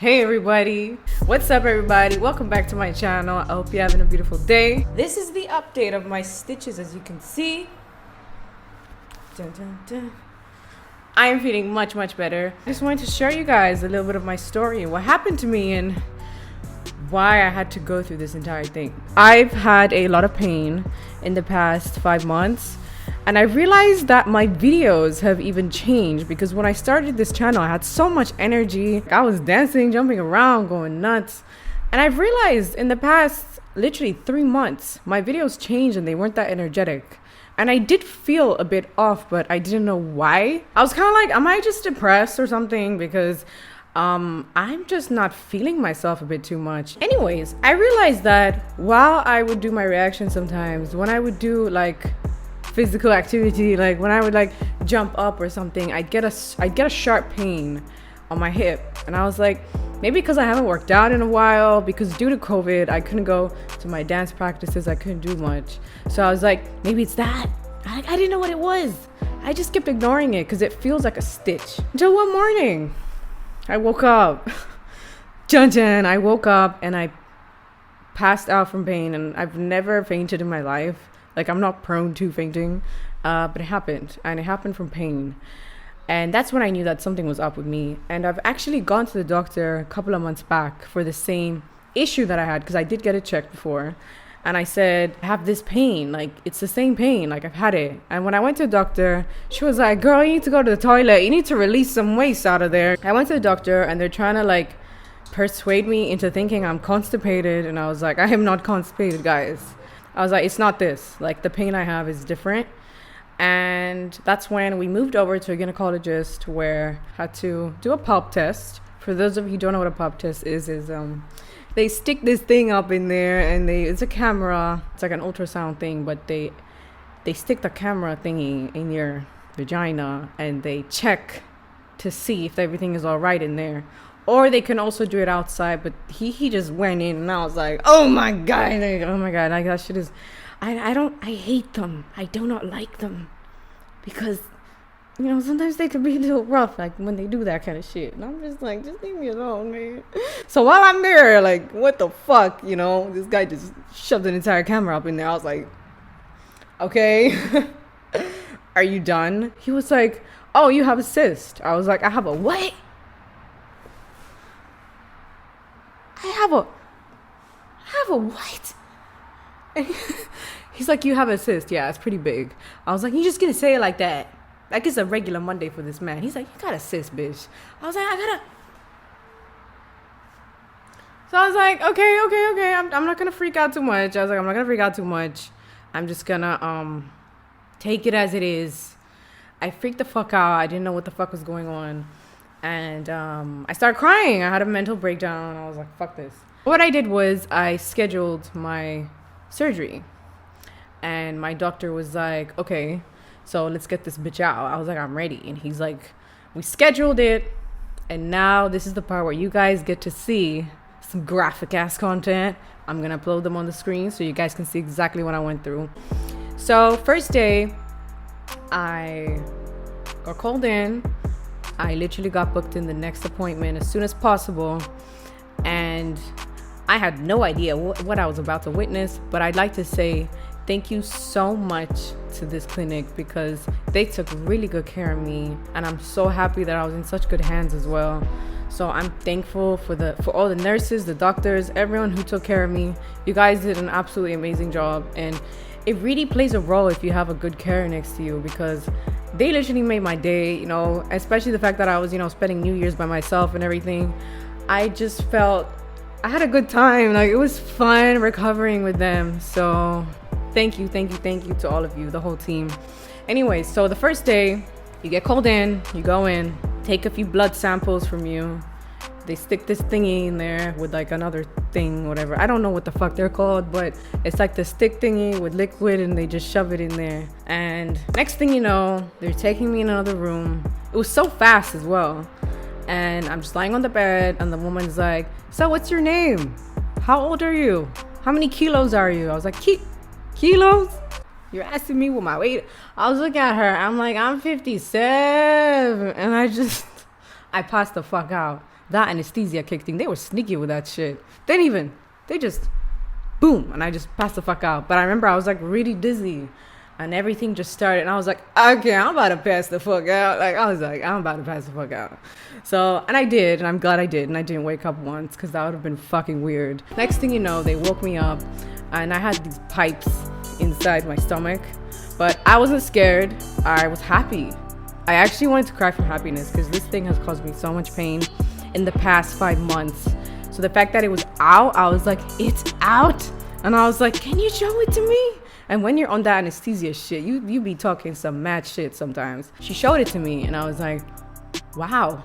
Hey everybody, what's up everybody? Welcome back to my channel. I hope you're having a beautiful day. This is the update of my stitches. As you can see, dun, dun, dun. I am feeling much better. I just wanted to share you guys a little bit of my story, what happened to me and why I had to go through this entire thing. I've had a lot of pain in the past 5 months. And I realized that my videos have even changed because when I started this channel, I had so much energy. I was dancing, jumping around, going nuts. And I've realized in the past, literally 3 months, my videos changed and they weren't that energetic. And I did feel a bit off, but I didn't know why. I was kind of like, am I just depressed or something? Because I'm just not feeling myself a bit too much. Anyways, I realized that while I would do my reactions sometimes, when I would do like physical activity, like when I would like jump up or something, I'd get a sharp pain on my hip. And I was like, maybe because I haven't worked out in a while, because due to COVID I couldn't go to my dance practices, I couldn't do much. So I was like, maybe it's that. I didn't know what it was. I just kept ignoring it because it feels like a stitch. Until one morning I woke up I woke up and I passed out from pain. And I've never fainted in my life. Like, I'm not prone to fainting, but it happened, and it happened from pain. And that's when I knew that something was up with me. And I've actually gone to the doctor a couple of months back for the same issue that I had, because I did get it checked before. And I said, I have this pain, like, it's the same pain, like, I've had it. And when I went to the doctor, she was like, girl, you need to go to the toilet. You need to release some waste out of there. I went to the doctor, and they're trying to, like, persuade me into thinking I'm constipated. And I was like, I am not constipated, guys. I was like, it's not this. Like, the pain I have is different. And that's when we moved over to a gynecologist where I had to do a pulp test. For those of you who don't know what a pulp test is they stick this thing up in there and it's a camera. It's like an ultrasound thing, but they stick the camera thingy in your vagina and they check to see if everything is all right in there. Or they can also do it outside, but he just went in and I was like, oh my God, like that shit is, I hate them. I do not like them because, you know, sometimes they can be a little rough, like when they do that kind of shit. And I'm just like, just leave me alone, man. So while I'm there, like, what the fuck, you know, this guy just shoved an entire camera up in there. I was like, okay, are you done? He was like, oh, you have a cyst. I was like, I have a what? I have a what? And he's like, you have a cyst. Yeah, it's pretty big. I was like, you just gonna say it like that? Like it's a regular Monday for this man. He's like, you got a cyst, bitch. I was like, So I was like, okay. I'm not gonna freak out too much. I was like, I'm not gonna freak out too much. I'm just gonna take it as it is. I freaked the fuck out. I didn't know what the fuck was going on. And I started crying. I had a mental breakdown. I was like, fuck this. What I did was I scheduled my surgery. And my doctor was like, okay, so let's get this bitch out. I was like, I'm ready. And he's like, we scheduled it. And now this is the part where you guys get to see some graphic ass content. I'm going to upload them on the screen so you guys can see exactly what I went through. So first day, I got called in. I literally got booked in the next appointment as soon as possible. And I had no idea what I was about to witness. But I'd like to say thank you so much to this clinic because they took really good care of me. And I'm so happy that I was in such good hands as well. So I'm thankful for all the nurses, the doctors, everyone who took care of me. You guys did an absolutely amazing job. And it really plays a role if you have a good carer next to you because they literally made my day, you know, especially the fact that I was, you know, spending New Year's by myself and everything. I just felt I had a good time. Like, it was fun recovering with them. So thank you to all of you, the whole team. Anyway, so the first day, you get called in, you go in, take a few blood samples from you. They stick this thingy in there with like another thing, whatever. I don't know what the fuck they're called, but it's like the stick thingy with liquid and they just shove it in there. And next thing you know, they're taking me in another room. It was so fast as well. And I'm just lying on the bed and the woman's like, so what's your name? How old are you? How many kilos are you? I was like, kilos? You're asking me what my weight? I was looking at her. I'm like, I'm 57. And I passed the fuck out. That anesthesia kicked in. They were sneaky with that shit. They just, boom, and I just passed the fuck out. But I remember I was like really dizzy, and everything just started, and I was like, okay, I'm about to pass the fuck out. Like, I was like, I'm about to pass the fuck out. So, and I did, and I'm glad I did, and I didn't wake up once, because that would have been fucking weird. Next thing you know, they woke me up, and I had these pipes inside my stomach, but I wasn't scared. I was happy. I actually wanted to cry from happiness, because this thing has caused me so much pain in the past 5 months. So the fact that it was out, I was like, it's out. And I was like, can you show it to me? And when you're on that anesthesia shit, you be talking some mad shit sometimes. She showed it to me, and I was like, wow,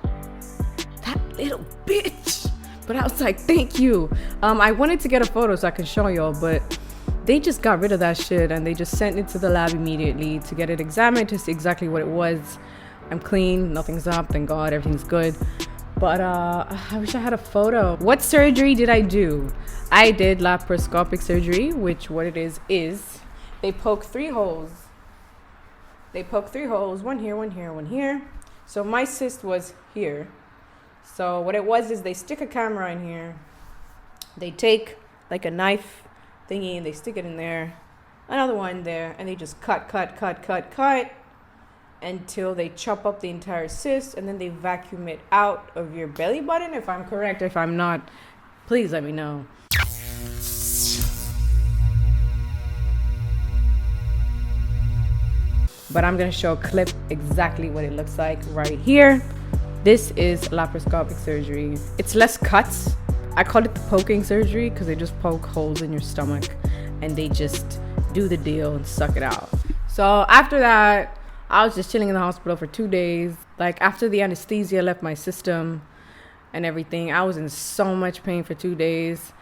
that little bitch. But I was like, thank you. I wanted to get a photo so I could show y'all, but they just got rid of that shit, and they just sent it to the lab immediately to get it examined to see exactly what it was. I'm clean, nothing's up, thank God, everything's good. But I wish I had a photo. What surgery did I do? I did laparoscopic surgery, which what it is they poke 3 holes. They poke 3 holes, one here, one here, one here. So my cyst was here. So what it was is they stick a camera in here. They take like a knife thingy and they stick it in there. Another one there, and they just cut until they chop up the entire cyst, and then they vacuum it out of your belly button. If I'm correct, if I'm not, please let me know. But I'm gonna show a clip exactly what it looks like right here. This is laparoscopic surgery. It's less cuts. I call it the poking surgery because they just poke holes in your stomach and they just do the deal and suck it out. So after that, I was just chilling in the hospital for 2 days. Like, after the anesthesia left my system and everything, I was in so much pain for 2 days.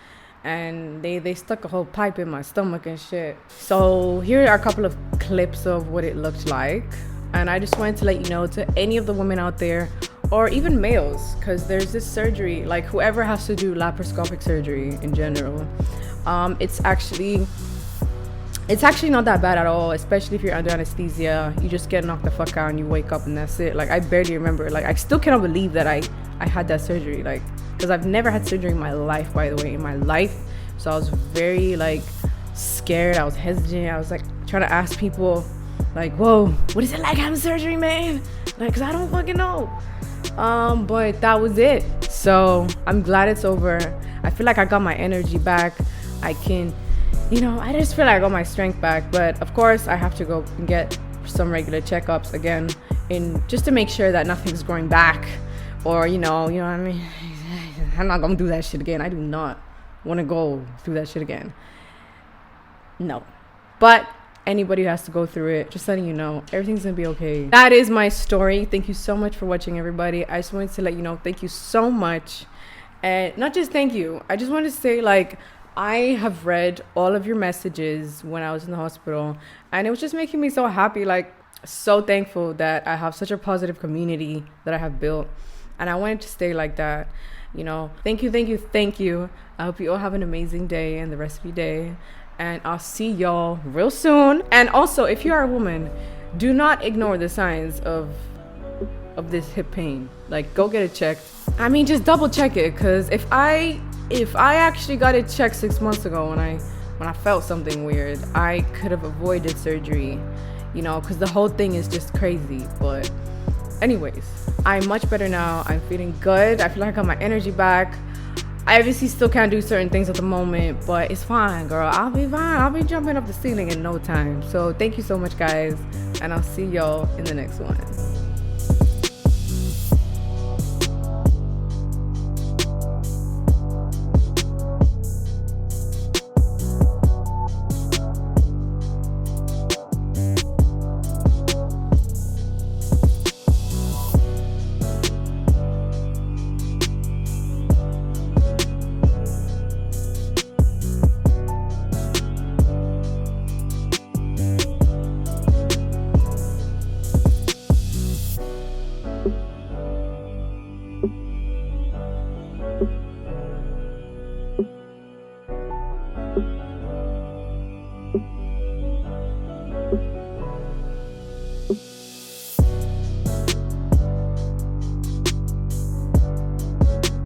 And they stuck a whole pipe in my stomach and shit. So here are a couple of clips of what it looked like. And I just wanted to let you know, to any of the women out there, or even males, because there's this surgery, like whoever has to do laparoscopic surgery in general, it's actually not that bad at all, especially if you're under anesthesia. You just get knocked the fuck out and you wake up and that's it. Like, I barely remember. Like, I still cannot believe that I had that surgery, like, because I've never had surgery in my life, by the way, in my life. So I was very like scared. I was hesitant. I was like trying to ask people like, whoa, what is it like having surgery, man? Like, because I don't fucking know. But that was it. So I'm glad it's over. I feel like I got my energy back. I can, I just feel like I got my strength back. But of course I have to go and get some regular checkups again, just to make sure that nothing's growing back, or you know what I mean. I'm not gonna do that shit again. I do not want to go through that shit again. No. But anybody who has to go through it, just letting you know, everything's gonna be okay. That is my story. Thank you so much for watching, everybody. I just wanted to let you know, thank you so much. And not just thank you, I just wanted to say, like, I have read all of your messages when I was in the hospital, and it was just making me so happy, like so thankful that I have such a positive community that I have built, and I wanted to stay like that. Thank you. I hope you all have an amazing day and the rest of your day, and I'll see y'all real soon. And also, if you are a woman, do not ignore the signs of this hip pain. Like, go get it checked. I mean, just double check it, because if I actually got it checked 6 months ago when I felt something weird, I could have avoided surgery, because the whole thing is just crazy. But anyways, I'm much better now. I'm feeling good. I feel like I got my energy back. I obviously still can't do certain things at the moment, but it's fine, girl. I'll be fine. I'll be jumping up the ceiling in no time. So thank you so much, guys, and I'll see y'all in the next one.